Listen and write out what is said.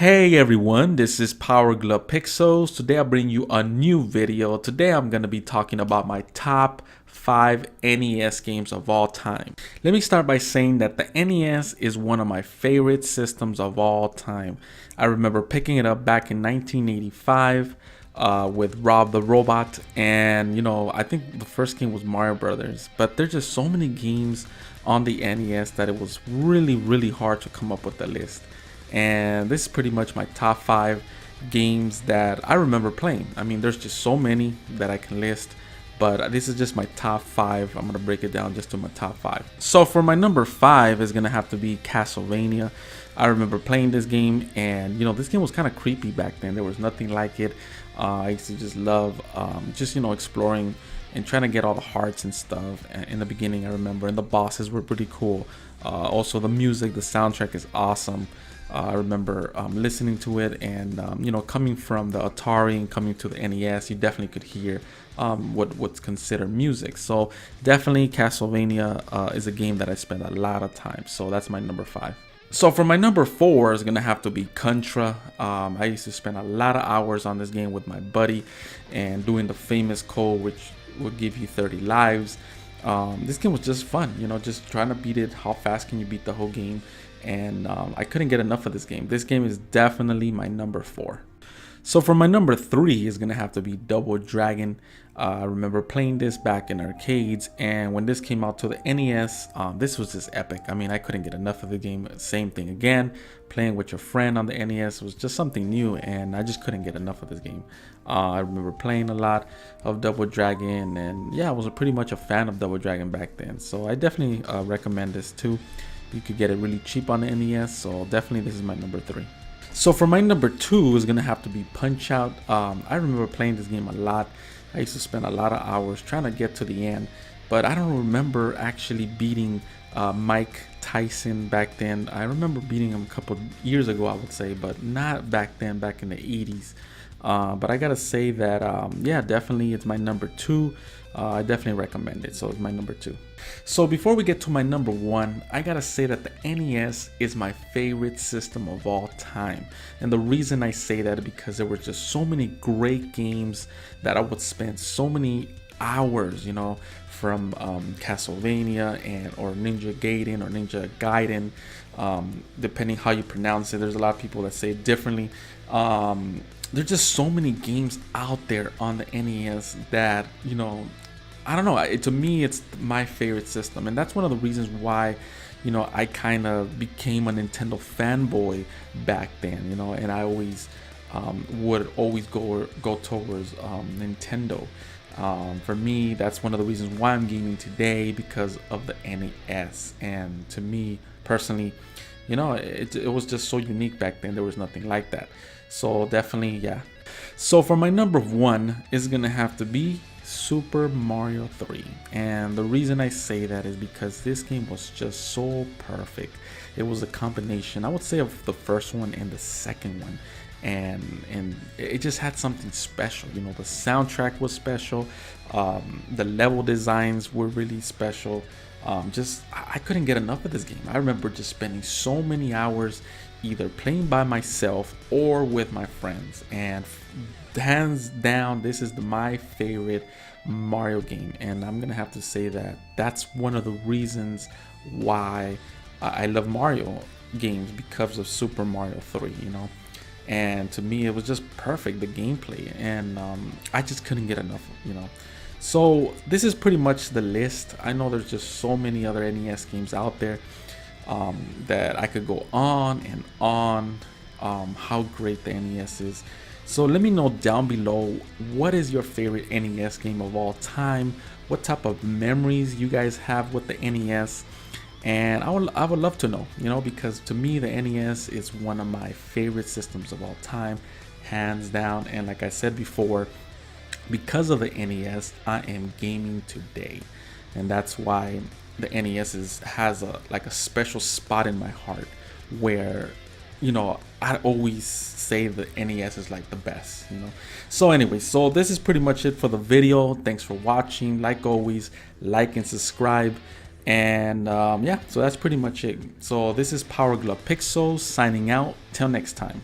Hey everyone, this is Power Glove Pixels. Today I bring you a new video. Today I'm going to be talking about my top 5 NES games of all time. Let me start by saying that the NES is one of my favorite systems of all time. I remember picking it up back in 1985 with Rob the Robot, and I think the first game was Mario Brothers, but there's just so many games on the NES that it was really hard to come up with a list. And this is pretty much my top 5 games that I remember playing. I mean, there's just so many that I can list, but this is just my top 5. I'm gonna break it down just to my top 5. So for my number 5 is gonna have to be Castlevania. I remember playing this game, and this game was kind of creepy back then. There was nothing like it. I used to just love exploring and trying to get all the hearts and stuff in the beginning. I remember, and the bosses were pretty cool. Also the music, the soundtrack is awesome. I remember listening to it, and coming from the Atari and coming to the NES, you definitely could hear what's considered music. So definitely Castlevania is a game that I spent a lot of time. So that's my number 5. So for my number 4 is gonna have to be Contra. I used to spend a lot of hours on this game with my buddy and doing the famous code, which would give you 30 lives. This game was just fun, just trying to beat it. How fast can you beat the whole game? And I couldn't get enough of this game. This game is definitely my number 4. So for my number 3 is gonna have to be Double Dragon. I remember playing this back in arcades, and when this came out to the NES, this was just epic. I mean, I couldn't get enough of the game. Same thing again, playing with your friend on the NES was just something new, and I just couldn't get enough of this game. I remember playing a lot of Double Dragon, and yeah, I was pretty much a fan of Double Dragon back then. So I definitely recommend this too. You could get it really cheap on the NES, so definitely this is my number 3. So for my number 2 is gonna have to be Punch Out. I remember playing this game a lot. I used to spend a lot of hours trying to get to the end, but I don't remember actually beating Mike Tyson back then. I remember beating him a couple years ago, I would say, but not back then, back in the 80s. But I gotta say that yeah, definitely it's my number 2. I definitely recommend it, so it's my number 2. So before we get to my number 1, I gotta say that the NES is my favorite system of all time. And the reason I say that is because there were just so many great games that I would spend so many hours, from Castlevania or Ninja Gaiden or Ninja Gaiden, depending how you pronounce it. There's a lot of people that say it differently. There's just so many games out there on the NES that, I don't know, to me it's my favorite system, and that's one of the reasons why I kind of became a Nintendo fanboy back then, and I always would always go towards Nintendo. For me, that's one of the reasons why I'm gaming today, because of the NES. And to me personally, it was just so unique back then. There was nothing like that. So definitely, yeah. So for my number 1 is gonna have to be Super Mario 3. And the reason I say that is because this game was just so perfect. It was a combination, I would say, of the first one and the second one. And it just had something special. The soundtrack was special. The level designs were really special. I couldn't get enough of this game. I remember just spending so many hours either playing by myself or with my friends, and hands down this is my favorite Mario game. And I'm gonna have to say that that's one of the reasons why I love Mario games, because of Super Mario 3. And to me it was just perfect, the gameplay, and I just couldn't get enough. So this is pretty much the list. I know there's just so many other NES games out there that I could go on and on how great the NES is. So let me know down below, what is your favorite NES game of all time? What type of memories you guys have with the NES? And I would love to know, because to me the NES is one of my favorite systems of all time, hands down. And like I said before, because of the NES, I am gaming today, and that's why the NES has a special spot in my heart, where I always say the NES is like the best. So anyway, so this is pretty much it for the video. Thanks for watching. Like always, like and subscribe. And yeah, so that's pretty much it. So this is Power Glove Pixels signing out. Till next time.